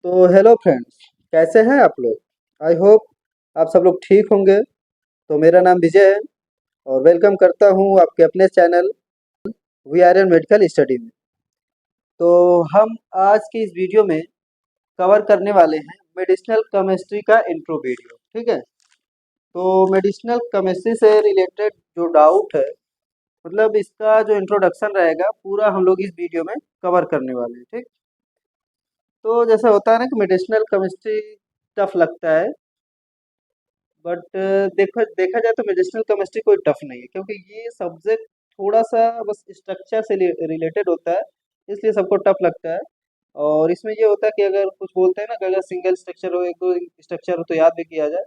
तो hello friends, कैसे हैं आप लोग। आई होप आप सब लोग ठीक होंगे। तो मेरा नाम विजय है और वेलकम करता हूं आपके अपने channel V R N medical study में। तो हम आज की इस वीडियो में कवर करने वाले हैं मेडिसिनल केमिस्ट्री का इंट्रो वीडियो। ठीक है, तो मेडिसिनल केमिस्ट्री से रिलेटेड जो डाउट है, मतलब इसका जो इंट्रोडक्शन रहेगा पूरा हम लोग इस वीडियो में कवर करने वाले हैं। ठीक, तो जैसा होता है ना कि मेडिसिनल केमिस्ट्री टफ लगता है, बट देखो देखा जाए तो मेडिसिनल केमिस्ट्री कोई टफ नहीं है, क्योंकि ये सब्जेक्ट थोड़ा सा बस स्ट्रक्चर से रिलेटेड होता है, इसलिए सबको टफ लगता है। और इसमें ये होता है कि अगर कुछ बोलते हैं ना कि अगर सिंगल स्ट्रक्चर हो, एक दो स्ट्रक्चर हो तो याद भी किया जाए।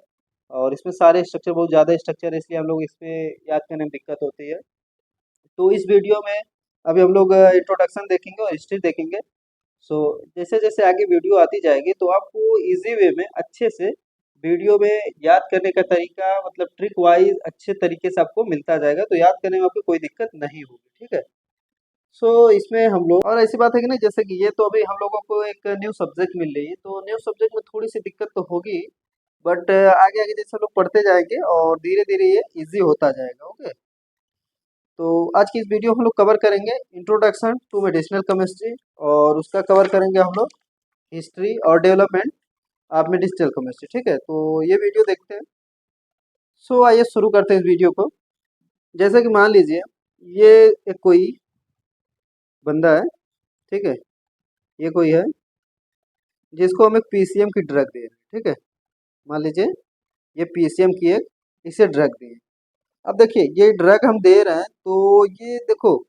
और इसमें सारे स्ट्रक्चर, बहुत ज़्यादा स्ट्रक्चर है, इसलिए हम लोग इसमें याद करने में दिक्कत होती है। तो इस वीडियो में अभी हम लोग इंट्रोडक्शन देखेंगे और हिस्ट्री देखेंगे। सो जैसे जैसे आगे वीडियो आती जाएगी तो आपको इजी वे में अच्छे से वीडियो में याद करने का तरीका, मतलब ट्रिक वाइज अच्छे तरीके से आपको मिलता जाएगा, तो याद करने में आपको कोई दिक्कत नहीं होगी। ठीक है, सो इसमें हम लोग, और ऐसी बात है कि नहीं, जैसे कि ये तो अभी हम लोगों को एक न्यू सब्जेक्ट मिल रही है, तो न्यू सब्जेक्ट में थोड़ी सी दिक्कत तो होगी, बट आगे आगे जैसे लोग पढ़ते जाएंगे और धीरे धीरे ये इजी होता जाएगा। ओके, तो आज की इस वीडियो हम लोग कवर करेंगे इंट्रोडक्शन टू मेडिसिनल केमिस्ट्री, और उसका कवर करेंगे हम लोग हिस्ट्री और डेवलपमेंट ऑफ मेडिसिनल केमिस्ट्री। ठीक है, तो ये वीडियो देखते हैं। सो आइए शुरू करते हैं इस वीडियो को। जैसे कि मान लीजिए ये एक कोई बंदा है, ठीक है, ये कोई है जिसको हम एक पीसीएम की ड्रग दे रहे हैं। ठीक है, मान लीजिए ये पीसीएम की एक इसे ड्रग दी है। अब देखिए ये ड्रग हम दे रहे हैं, तो ये देखो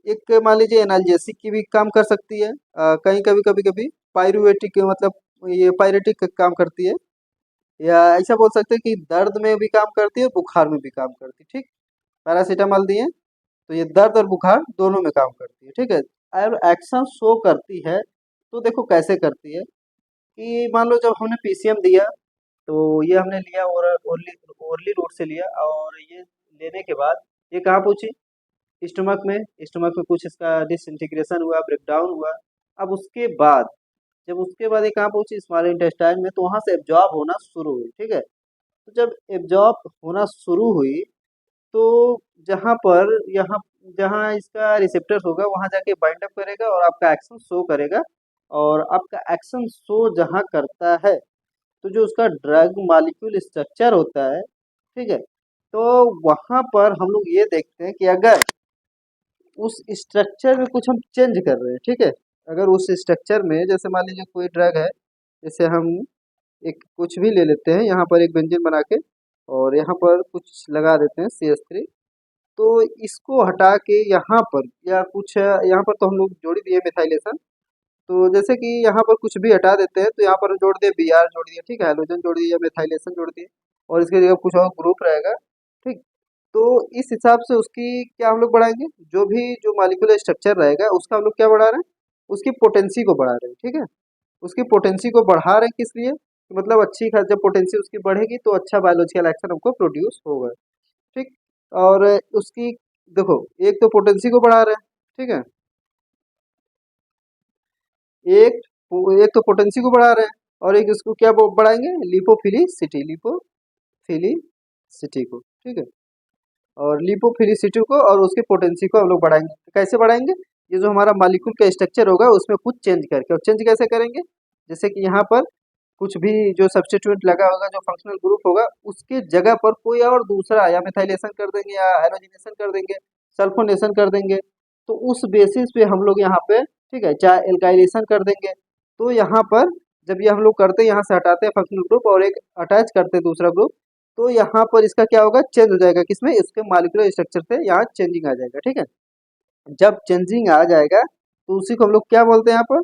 एक मान लीजिए एनाल्जेसिक की भी काम कर सकती है, कहीं कभी कभी पायरुवेटिक, मतलब ये पायरेटिक काम करती है, या ऐसा बोल सकते हैं कि दर्द में भी काम करती है, बुखार में भी काम करती है। ठीक, पैरासीटामोल दिए तो ये दर्द और बुखार दोनों में काम करती है। ठीक है, और एक्शन शो करती है, तो देखो कैसे करती है कि मान लो जब हमने पीसीएम दिया, तो ये हमने लिया ओरली ओरली रूट से लिया, और ये लेने के बाद ये कहाँ पहुंची, स्टमक में कुछ इसका डिसइंटीग्रेशन हुआ, ब्रेकडाउन हुआ। अब उसके बाद ये कहाँ पहुंची, स्मॉल इंटेस्टाइन में, तो वहां से एब्जॉर्ब होना शुरू हुई। ठीक है, तो जब एब्जॉर्ब होना शुरू हुई, तो जहाँ पर यहाँ जहाँ इसका रिसेप्टर्स होगा वहां जाके बाइंड अप करेगा और आपका एक्शन शो करेगा। और आपका एक्शन शो जहाँ करता है, तो जो उसका ड्रग मॉलिक्यूल स्ट्रक्चर होता है, ठीक है, तो वहां पर हम लोग ये देखते हैं कि अगर उस स्ट्रक्चर में कुछ हम चेंज कर रहे हैं, ठीक है, अगर उस स्ट्रक्चर में, जैसे मान लीजिए कोई ड्रग है, जैसे हम एक कुछ भी ले लेते हैं, यहाँ पर एक बेंजीन बना के और यहाँ पर कुछ लगा देते हैं CH3, तो इसको हटा के यहाँ पर, या कुछ यहाँ पर तो हम लोग जोड़ ही दिए मिथाइलेशन, तो जैसे कि यहाँ पर कुछ भी हटा देते हैं, तो यहाँ पर जोड़ दिए Br जोड़ दिया, ठीक है, हाइड्रोजन जोड़ दिया, मिथाइलेशन जोड़ दिए, और इसके जगह कुछ और ग्रुप रहेगा। ठीक, तो इस हिसाब से उसकी क्या हम लोग बढ़ाएंगे, जो भी जो मॉलिक्यूलर स्ट्रक्चर रहेगा उसका हम लोग क्या बढ़ा रहे हैं, उसकी पोटेंसी को बढ़ा रहे हैं। ठीक है, उसकी पोटेंसी को बढ़ा रहे हैं किस लिए, कि मतलब अच्छी खास जब पोटेंसी उसकी बढ़ेगी तो अच्छा बायोलॉजिकल एक्शन हमको प्रोड्यूस होगा। ठीक, और उसकी देखो एक तो पोटेंसी को बढ़ा रहे हैं, ठीक है, एक एक तो पोटेंसी को बढ़ा रहे हैं, और एक इसको क्या बढ़ाएंगे, लिपोफिलिसिटी को। ठीक है, और लिपोफिलिसिटी को और उसकी पोटेंसी को हम लोग बढ़ाएंगे। कैसे बढ़ाएंगे, ये जो हमारा मॉलिक्यूल का स्ट्रक्चर होगा उसमें कुछ चेंज करके, और चेंज कैसे करेंगे, जैसे कि यहाँ पर कुछ भी जो सब्स्टिट्यूट लगा होगा, जो फंक्शनल ग्रुप होगा, उसके जगह पर कोई और दूसरा या मिथाइलेशन कर देंगे, या हाइड्रोजनेशन कर देंगे, सल्फोनेशन कर देंगे, तो उस बेसिस पे हम लोग यहाँ पे, ठीक है, चाहे एल्काइलेशन कर देंगे। तो यहाँ पर जब ये हम लोग करते हैं, यहाँ से हटाते हैं फंक्शनल ग्रुप और एक अटैच करते हैं दूसरा ग्रुप, तो यहाँ पर इसका क्या होगा, चेंज हो जाएगा, किसमें, इसके मॉलिक्यूलर स्ट्रक्चर से यहाँ चेंजिंग आ जाएगा। ठीक है, जब चेंजिंग आ जाएगा तो उसी को हम लोग क्या बोलते हैं यहाँ पर,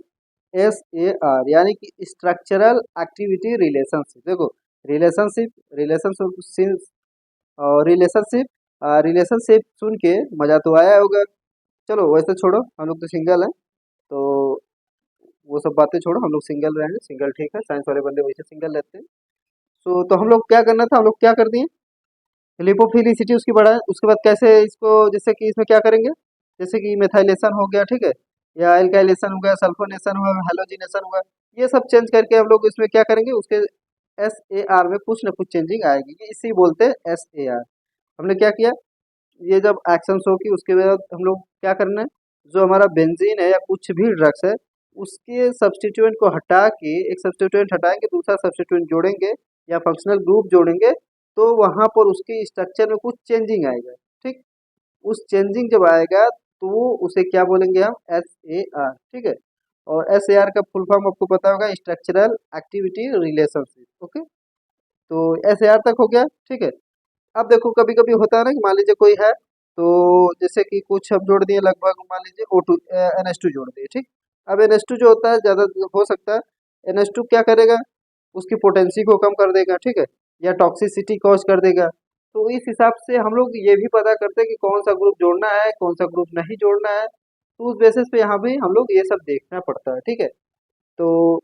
SAR, यानी कि स्ट्रक्चरल एक्टिविटी रिलेशनशिप। देखो रिलेशनशिप रिलेशनशिप और रिलेशनशिप सुन के मजा तो आया होगा। चलो वैसे छोड़ो, हम लोग तो सिंगल हैं, तो वो सब बातें छोड़ो, हम लोग सिंगल रहेंगे, सिंगल ठीक है, साइंस वाले बंदे वैसे सिंगल रहते हैं। तो हम लोग क्या करना था, हम लोग क्या कर दिए, लिपोफिलिसिटी उसकी बढ़ाए, उसके बाद कैसे इसको, जैसे कि इसमें क्या करेंगे, जैसे कि मेथाइलेशन हो गया, ठीक है, या एल्काइलेशन हो गया, सल्फोनेशन हुआ, हैलोजिनेशन हुआ, ये सब चेंज करके हम लोग इसमें क्या करेंगे, उसके SAR में कुछ ना कुछ चेंजिंग आएगी, ये इसी बोलते हैं SAR। हमने क्या किया, ये जब एक्शन शो की उसके बाद हम लोग क्या करना है, जो हमारा बेंजीन है या कुछ भी ड्रग्स है उसके सब्स्टिट्यूएंट को हटा के, एक सब्स्टिट्यूएंट हटाएंगे दूसरा सब्स्टिट्यूएंट जोड़ेंगे या फंक्शनल ग्रुप जोड़ेंगे, तो वहाँ पर उसके स्ट्रक्चर में कुछ चेंजिंग आएगा। ठीक, उस चेंजिंग जब आएगा तो उसे क्या बोलेंगे हम, SAR। ठीक है, और SAR का फुल फॉर्म आपको पता होगा, स्ट्रक्चरल एक्टिविटी रिलेशनशिप। ओके, तो SAR तक हो गया। ठीक है, अब देखो कभी कभी होता है ना कि मान लीजिए कोई है, तो जैसे कि कुछ हम जोड़ दिए, लगभग मान लीजिए O2 NH2 जोड़ दिए। ठीक, अब NH2 जो होता है ज़्यादा हो सकता है, NH2 क्या करेगा, उसकी पोटेंसी को कम कर देगा। ठीक है, या टॉक्सिसिटी कॉज कर देगा। तो इस हिसाब से हम लोग ये भी पता करते हैं कि कौन सा ग्रुप जोड़ना है कौन सा ग्रुप नहीं जोड़ना है, तो उस बेसिस पे यहाँ भी हम लोग ये सब देखना पड़ता है। ठीक है, तो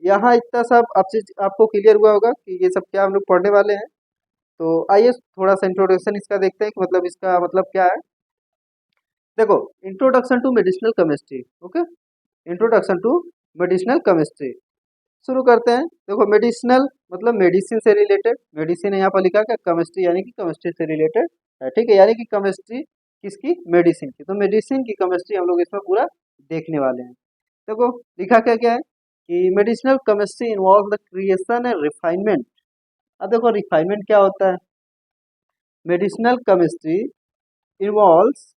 यहाँ इतना सब आपसे आपको क्लियर हुआ होगा कि ये सब क्या हम लोग पढ़ने वाले हैं। तो आइए थोड़ा सा इंट्रोडक्शन इसका देखते हैं कि मतलब इसका मतलब क्या है। देखो, introduction to medicinal chemistry. Okay, introduction to medicinal chemistry शुरू करते हैं। देखो, मेडिसिनल मतलब मेडिसिन से रिलेटेड, मेडिसिन यहाँ पर लिखा है, केमिस्ट्री यानी कि केमिस्ट्री से रिलेटेड है। ठीक है, यानी कि केमिस्ट्री किसकी, मेडिसिन की, तो मेडिसिन की केमिस्ट्री हम लोग इसमें पूरा देखने वाले हैं। देखो लिखा क्या क्या है कि medicinal chemistry involve the creation and refinement. अब देखो रिफाइनमेंट क्या होता है, medicinal chemistry involves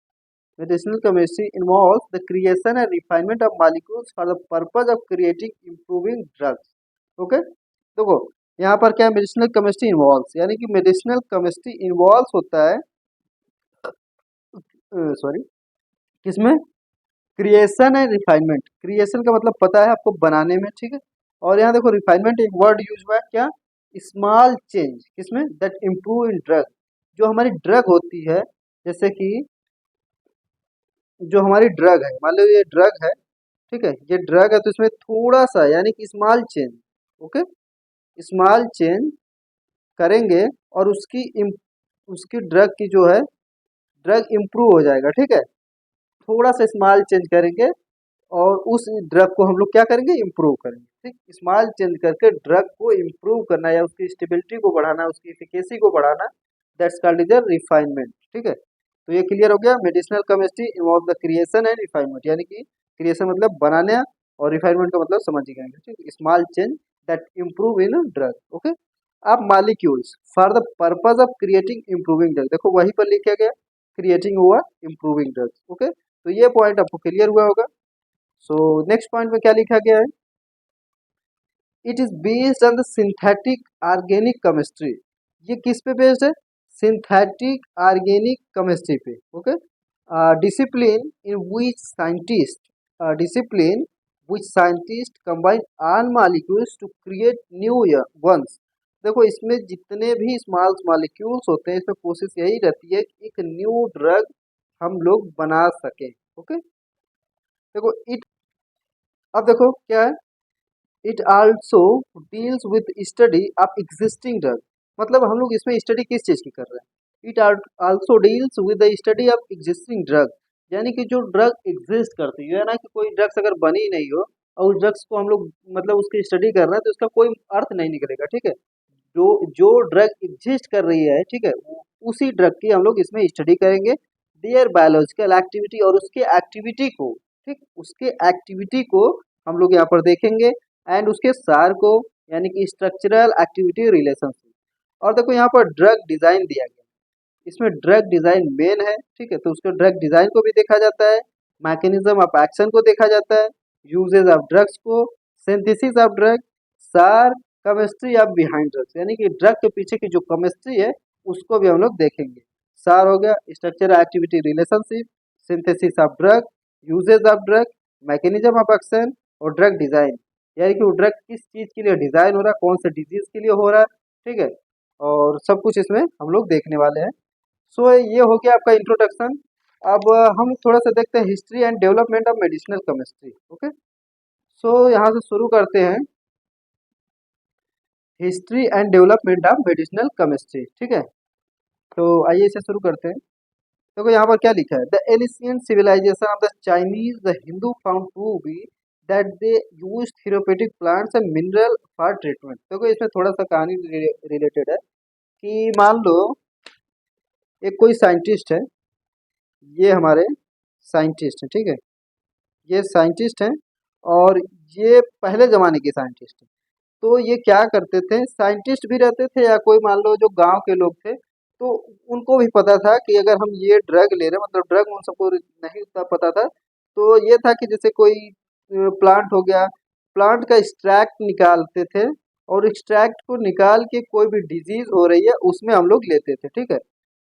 medicinal chemistry involves the creation and refinement of molecules for the purpose of creating improving drugs. Okay, देखो यहाँ पर क्या मेडिसिनल केमिस्ट्री इन्वॉल्व्स, यानी कि मेडिसिनल केमिस्ट्री इन्वॉल्व्स होता है, सॉरी, किसमें, क्रिएशन एंड रिफाइनमेंट। क्रिएशन का मतलब पता है आपको, बनाने में। ठीक है, और यहाँ देखो रिफाइनमेंट एक वर्ड यूज हुआ है क्या, स्मॉल चेंज, किसमें, दैट इम्प्रूव इन ड्रग। जो हमारी ड्रग होती है, जैसे कि जो हमारी ड्रग है, मान लो ये ड्रग है। ठीक है, ये ड्रग है तो इसमें थोड़ा सा यानी कि small change, okay, small change करेंगे और उसकी ड्रग की जो है, ड्रग इम्प्रूव हो जाएगा। ठीक है, थोड़ा सा स्मॉल चेंज करेंगे और उस ड्रग को हम लोग क्या करेंगे, इम्प्रूव करेंगे। ठीक, स्मॉल चेंज करके ड्रग को इम्प्रूव करना या उसकी स्टेबिलिटी को बढ़ाना, उसकी एफिकेसी को बढ़ाना, दैट्स कॉल्ड इज रिफाइनमेंट। ठीक है, तो ये क्लियर हो गया। Medicinal chemistry involve the creation and refinement, यानी कि क्रिएशन मतलब बनाना और रिफाइनमेंट का मतलब समझ ही गए। ठीक, small change that improve in drug. Okay, अब molecules for the purpose of creating improving drug, देखो वहीं पर लिखा गया क्रिएटिंग हुआ इम्प्रूविंग ड्रग। ओके, तो ये पॉइंट आपको क्लियर हुआ होगा। सो नेक्स्ट पॉइंट में क्या लिखा गया है, it is based on the synthetic organic chemistry. ये किस पे बेस्ड है, सिंथेटिक ऑर्गेनिक केमिस्ट्री पे। Okay, discipline in which scientist, discipline which scientist combine all molecules to create new ones. देखो इसमें जितने भी स्मॉल मॉलिक्यूल्स होते हैं, इसमें कोशिश यही रहती है कि एक न्यू ड्रग हम लोग बना सकें। ओके, देखो इट, अब देखो क्या है, it also deals with study of existing drug. मतलब हम लोग इसमें स्टडी किस चीज़ की कर रहे हैं, it also deals with the study of existing drug, यानी कि जो ड्रग एग्जिस्ट करती है ना, कि कोई ड्रग्स अगर बनी ही नहीं हो और उस ड्रग्स को हम लोग मतलब उसकी स्टडी कर रहे हैं, तो उसका कोई अर्थ नहीं निकलेगा। ठीक है, जो जो ड्रग एग्जिस्ट कर रही है, ठीक है, उसी ड्रग की हम लोग इसमें स्टडी करेंगे, देयर बायोलॉजिकल एक्टिविटी और उसके एक्टिविटी को। ठीक, उसके एक्टिविटी को हम लोग यहाँ पर देखेंगे एंड उसके सार को, यानी कि स्ट्रक्चरल एक्टिविटी रिलेशनशिप। और देखो यहाँ पर ड्रग डिजाइन दिया गया, इसमें ड्रग डिजाइन मेन है। ठीक है, तो उसके ड्रग डिजाइन को भी देखा जाता है, मैकेनिज्म ऑफ एक्शन को देखा जाता है, यूजेज ऑफ ड्रग्स को, सिंथेसिस ऑफ ड्रग, सार, केमिस्ट्री ऑफ बिहाइंड ड्रग्स, यानी कि ड्रग के पीछे की जो केमिस्ट्री है उसको भी हम लोग देखेंगे। सार हो गया structure activity relationship, synthesis of drug, usages of drug, mechanism of action और ड्रग डिजाइन, यानी कि वो ड्रग किस चीज़ के लिए डिजाइन हो रहा है, कौन से डिजीज के लिए हो रहा है। ठीक है, और सब कुछ इसमें हम लोग देखने वाले हैं। सो ये हो गया आपका इंट्रोडक्शन। अब हम थोड़ा सा देखते हैं history and development of medicinal chemistry. Okay, so यहाँ से शुरू करते हैं history and development of medicinal chemistry. ठीक है, तो आइए इसे शुरू करते हैं। देखो यहाँ पर क्या लिखा है, the Elysian civilisation of the Chinese the Hindu found to be that they use therapeutic plants and mineral for treatment. देखो इसमें थोड़ा सा कहानी रिलेटेड है कि मान लो एक कोई साइंटिस्ट है, ये हमारे साइंटिस्ट हैं, ठीक है, ये साइंटिस्ट हैं और ये पहले ज़माने के साइंटिस्ट हैं। तो ये क्या करते थे, साइंटिस्ट भी रहते थे या कोई मान लो जो गांव के लोग थे, तो उनको भी पता था कि अगर हम ये ड्रग ले रहे हैं, मतलब ड्रग उन सबको नहीं उतना पता था। तो ये था कि जैसे कोई प्लांट हो गया, प्लांट का एक्सट्रैक्ट निकालते थे और एक्सट्रैक्ट को निकाल के कोई भी डिजीज हो रही है उसमें हम लोग लेते थे, ठीक है,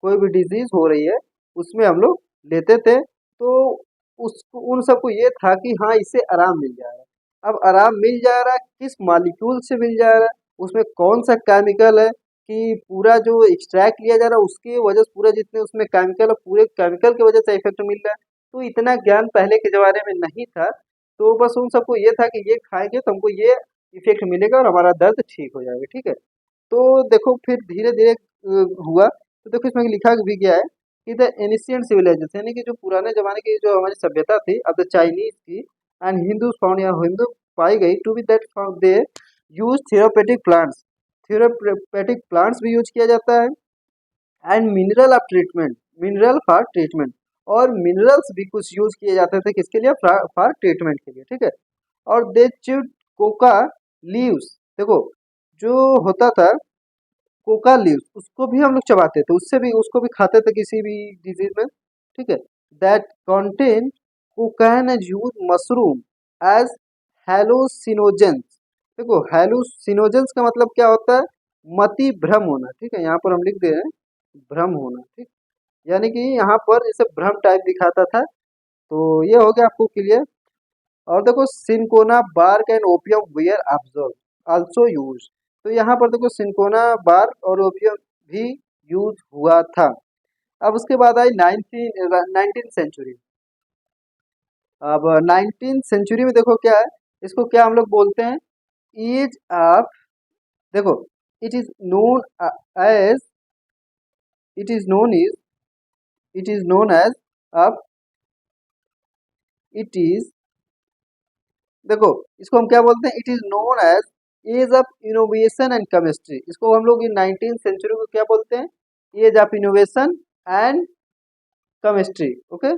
कोई भी डिजीज हो रही है उसमें हम लोग लेते थे। तो उस उन सबको ये था कि हाँ इससे आराम मिल जाएगा। अब आराम मिल जा रहा है, किस मॉलिक्यूल से मिल जा रहा है, उसमें कौन सा केमिकल है, कि पूरा जो एक्सट्रैक्ट लिया जा रहा है उसकी वजह से पूरा जितने उसमें केमिकल है पूरे केमिकल की वजह से इफेक्ट मिल रहा है। तो इतना ज्ञान पहले के ज़माने में नहीं था। तो बस उन सबको ये था कि ये खाएंगे तो हमको ये इफेक्ट मिलेगा और हमारा दर्द ठीक हो जाएगा, ठीक है। तो देखो फिर धीरे धीरे हुआ। तो देखो इसमें लिखा भी गया है कि द एनिशियंट सिविलाइजेशन, यानी कि जो पुराने जमाने की जो हमारी सभ्यता थी, अब द चाइनीज की एंड हिंदू फाउंड, या हिंदू पाई गई to be that they use therapeutic plants, therapeutic plants भी यूज किया जाता है and mineral of treatment, mineral for treatment, और मिनरल्स भी कुछ यूज किए जाते थे किसके लिए, फॉर ट्रीटमेंट के लिए, ठीक है। और दे च्यूड कोका लीव्स, देखो जो होता था कोका लीव्स उसको भी हम लोग चबाते थे, उससे भी उसको भी खाते थे किसी भी डिजीज में, ठीक है। That contain cocaine as use mushroom as hallucinogens. देखो हेलोसिनोजेंस का मतलब क्या होता है, मति भ्रम होना, ठीक है, यहाँ पर हम लिख दे रहे हैं भ्रम होना, ठीक, यानी कि यहाँ पर जैसे भ्रम टाइप दिखाता था। तो ये हो गया आपको क्लियर। और देखो cinchona bark and opium were observe also use. तो यहाँ पर देखो सिंकोना बार्क और ओपियम भी यूज हुआ था। अब उसके बाद आई नाइनटीन सेंचुरी। अब नाइनटीन सेंचुरी में देखो क्या है, इसको क्या हम लोग बोलते हैं, एज ऑफ, देखो it is known as, it is known is, it is known as, अब इट इज, देखो इसको हम क्या बोलते हैं, it is known as age of innovation and chemistry. इसको हम लोग इन 19th सेंचुरी को क्या बोलते हैं, age of innovation and chemistry, okay.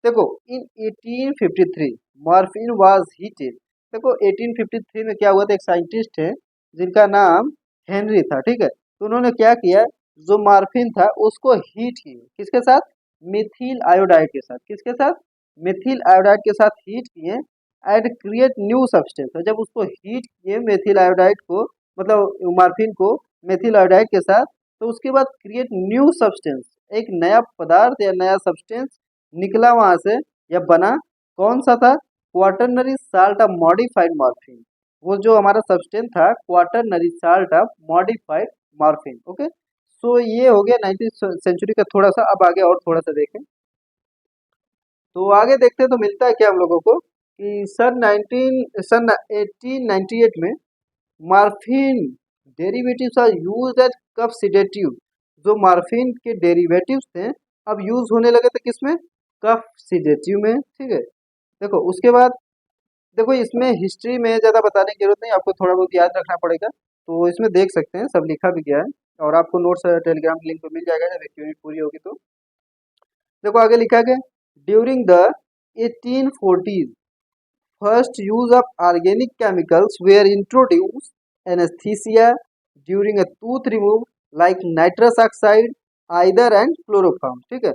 देखो इन 1853 मॉर्फिन वाज हीटेड। देखो 1853 में क्या हुआ था, एक साइंटिस्ट है जिनका नाम हेनरी था, ठीक है। तो उन्होंने क्या किया, जो मॉर्फिन था उसको हीट किए, किसके साथ, मिथिल आयोडाइड के साथ, किसके साथ, मिथिल आयोडाइड के साथ हीट किए एंड क्रिएट न्यू सब्सटेंस। और जब उसको हीट किए मेथिल आयोडाइड को, मतलब मॉर्फिन को मेथिल आयोडाइड के साथ, तो उसके बाद क्रिएट न्यू सब्सटेंस, एक नया पदार्थ या नया सब्सटेंस निकला वहां से या बना। कौन सा था, quaternary salt of modified morphine. वो जो हमारा सब्सटेंस था quaternary salt of modified morphine, okay. So ये हो गया 19th सेंचुरी का थोड़ा सा। अब आगे और थोड़ा सा देखें, तो आगे देखते हैं तो मिलता है क्या हम लोगों को कि सन 1898 में morphine derivatives are used as cough sedative. जो मॉर्फिन के डेरिवेटिव्स थे अब यूज होने लगे थे किसमें, कफ सिडेटिव में, ठीक है। देखो उसके बाद देखो इसमें हिस्ट्री में ज़्यादा बताने की जरूरत नहीं, आपको थोड़ा बहुत याद रखना पड़ेगा। तो इसमें देख सकते हैं सब लिखा भी गया है और आपको नोट्स टेलीग्राम लिंक पे मिल जाएगा जब एक यूनिट पूरी होगी तो। देखो आगे लिखा गया, during the 1840s first use of organic chemicals were introduced, anesthesia during a tooth remove like nitrous oxide, either and chloroform, ठीक है।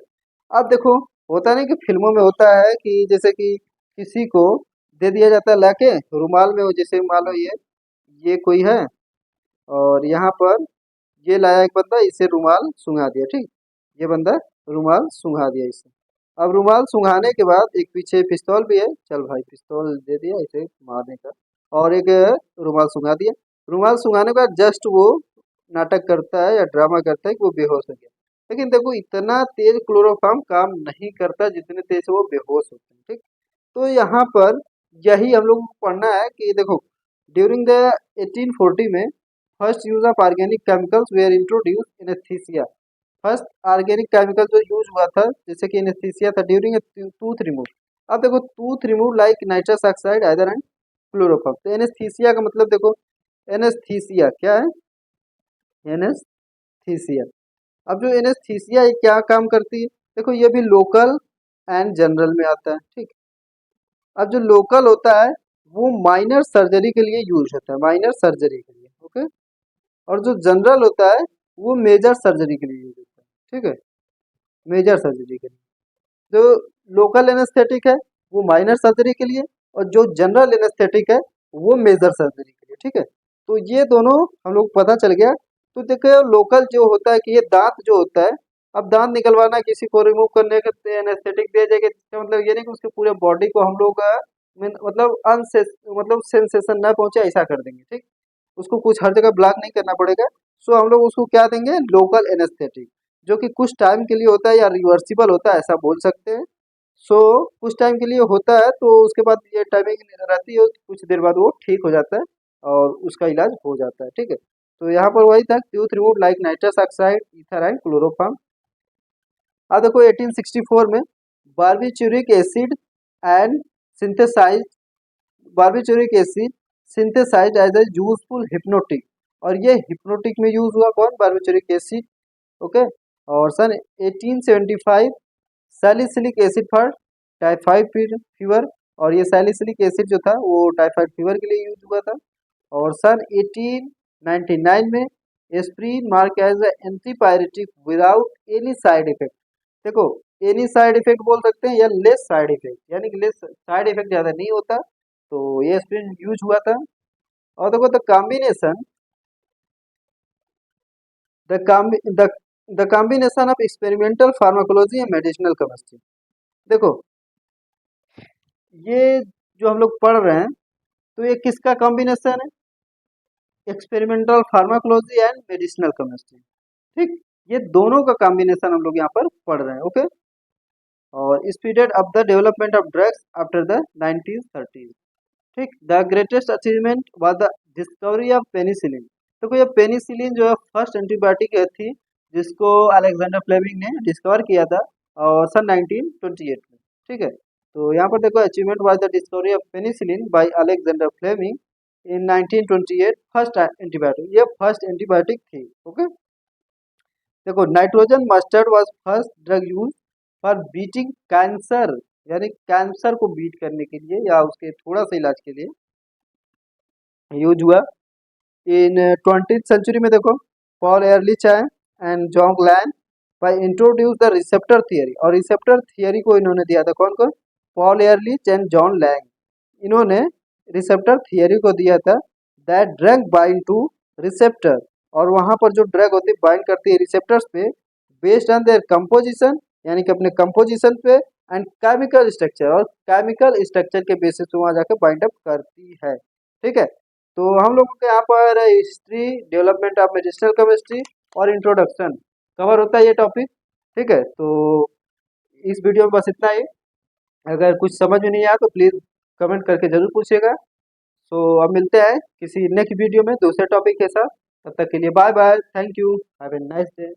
अब देखो होता नहीं कि फिल्मों में होता है कि जैसे कि किसी को दे दिया जाता है लाके रुमाल में, वो जैसे मान लो ये कोई है और यहाँ पर ये लाया एक बंदा, इसे रुमाल सुंघा दिया, ठीक, ये बंदा रुमाल सुंघा दिया इसे। अब रुमाल सुंघाने के बाद एक पीछे पिस्तौल भी है, चल भाई पिस्तौल दे दिया इसे मारने का, और एक रुमाल सुंघा दिया। रुमाल सुंघाने के बाद जस्ट वो नाटक करता है या ड्रामा करता है कि वो बेहोश हो गया। लेकिन देखो इतना तेज क्लोरोफॉर्म काम नहीं करता जितने तेज से वो बेहोश होते हैं, ठीक। तो यहाँ पर यही हम लोग को पढ़ना है कि देखो ड्यूरिंग द 1840 में first use of organic chemicals were introduce anaesthesia. First organic chemical जो यूज हुआ था जैसे कि एनेस्थीसिया था ड्यूरिंग टूथ रिमूव। अब देखो tooth remove like nitrous oxide either and chloroform. तो एनेस्थीसिया का मतलब देखो, एनेस्थीसिया क्या है, एनेस्थीसिया। अब जो एनेस्थीसिया ये क्या काम करती है, देखो ये भी लोकल एंड जनरल में आता है, ठीक। अब जो लोकल होता है वो माइनर सर्जरी के लिए यूज होता है, माइनर सर्जरी के लिए, ओके। और जो जनरल होता है वो मेजर सर्जरी के लिए यूज होता है, ठीक है, मेजर सर्जरी के लिए। जो लोकल एनेस्थेटिक है वो माइनर सर्जरी के लिए, और जो जनरल एनेस्थेटिक है वो मेजर सर्जरी के लिए, ठीक है। तो ये दोनों हम लोग पता चल गया। तो देखो लोकल जो होता है कि ये दांत जो होता है, अब दांत निकलवाना किसी को रिमूव करने के एनेस्थेटिक दिया जाएगा, इसका मतलब ये नहीं कि उसके पूरे बॉडी को हम लोग मतलब मतलब सेंसेशन ना पहुंचे ऐसा कर देंगे, ठीक। उसको कुछ हर जगह ब्लॉक नहीं करना पड़ेगा। सो हम लोग उसको क्या देंगे, लोकल एनेस्थेटिक, जो कि कुछ टाइम के लिए होता है या रिवर्सिबल होता है ऐसा बोल सकते हैं। सो कुछ टाइम के लिए होता है, तो उसके बाद ये टाइमिंग रहती है, कुछ देर बाद वो ठीक हो जाता है और उसका इलाज हो जाता है, ठीक है। तो यहाँ पर वही था, tooth remove like nitrous oxide ether and chloroform. अब देखो 1864 में barbituric acid and synthesise, barbituric acid synthesised as a useful hypnotic, और ये हिप्नोटिक में यूज हुआ कौन, बारबिचूरिक एसिड, ओके। और सन 1875 salicylic acid for typhoid fever, और ये सैलिसिलिक एसिड जो था वो टाइफाइड फीवर के लिए यूज हुआ था। और सन 1899 में aspirin mark as antipyretic without any side effect. देखो एनी साइड इफेक्ट बोल सकते हैं या लेस साइड इफेक्ट, यानी कि लेस साइड इफेक्ट ज़्यादा नहीं होता, तो ये एस्प्रिन यूज हुआ था। और देखो the combination, the the the combination of experimental pharmacology and medicinal chemistry. देखो ये जो हम लोग पढ़ रहे हैं, तो ये किसका कॉम्बिनेशन है, experimental pharmacology and medicinal chemistry, ठीक। ये दोनों का कॉम्बिनेशन हम लोग यहाँ पर पढ़ रहे हैं, ओके। और speeded up the development of drugs after the 1930, ठीक। The greatest achievement was the discovery of penicillin. देखो ये पेनिसिलिन जो है फर्स्ट एंटीबायोटिक थी जिसको अलेक्जेंडर फ्लेमिंग ने डिस्कवर किया था, और सन 1928 में, ठीक है। तो यहाँ पर देखो achievement was the discovery of penicillin by Alexander Fleming in 1928, first antibiotic, ये फर्स्ट एंटीबायोटिक थी, ओके। देखो nitrogen mustard was first drug use for beating cancer, यानी कैंसर को बीट करने के लिए या उसके थोड़ा सा इलाज के लिए यूज हुआ। इन 20th सेंचुरी में देखो पॉल एयरलिच आए and John Lang by introduce the receptor theory, और रिसेप्टर थियरी को इन्होंने दिया था कौन कौन, Paul Ehrlich and John Lang, इन्होंने रिसेप्टर थियरी को दिया था। That drug bind to receptor, और वहाँ पर जो ड्रग होती है बाइंड करती है रिसेप्टर्स पे बेस्ड ऑन देयर कंपोजिशन, यानी कि अपने कंपोजिशन पे, एंड केमिकल स्ट्रक्चर, और केमिकल स्ट्रक्चर के बेसिस पे वहाँ जाकर बाइंड अप करती है, ठीक है। तो हम लोगों के यहाँ पर history, development of medicinal chemistry और इंट्रोडक्शन कवर होता है ये टॉपिक, ठीक है। तो इस वीडियो में बस इतना ही। अगर कुछ समझ में नहीं आया तो प्लीज़ कमेंट करके ज़रूर पूछिएगा। तो अब मिलते हैं किसी नेक्स्ट वीडियो में दूसरे टॉपिक के साथ, तब तक के लिए bye bye, thank you, have a nice day.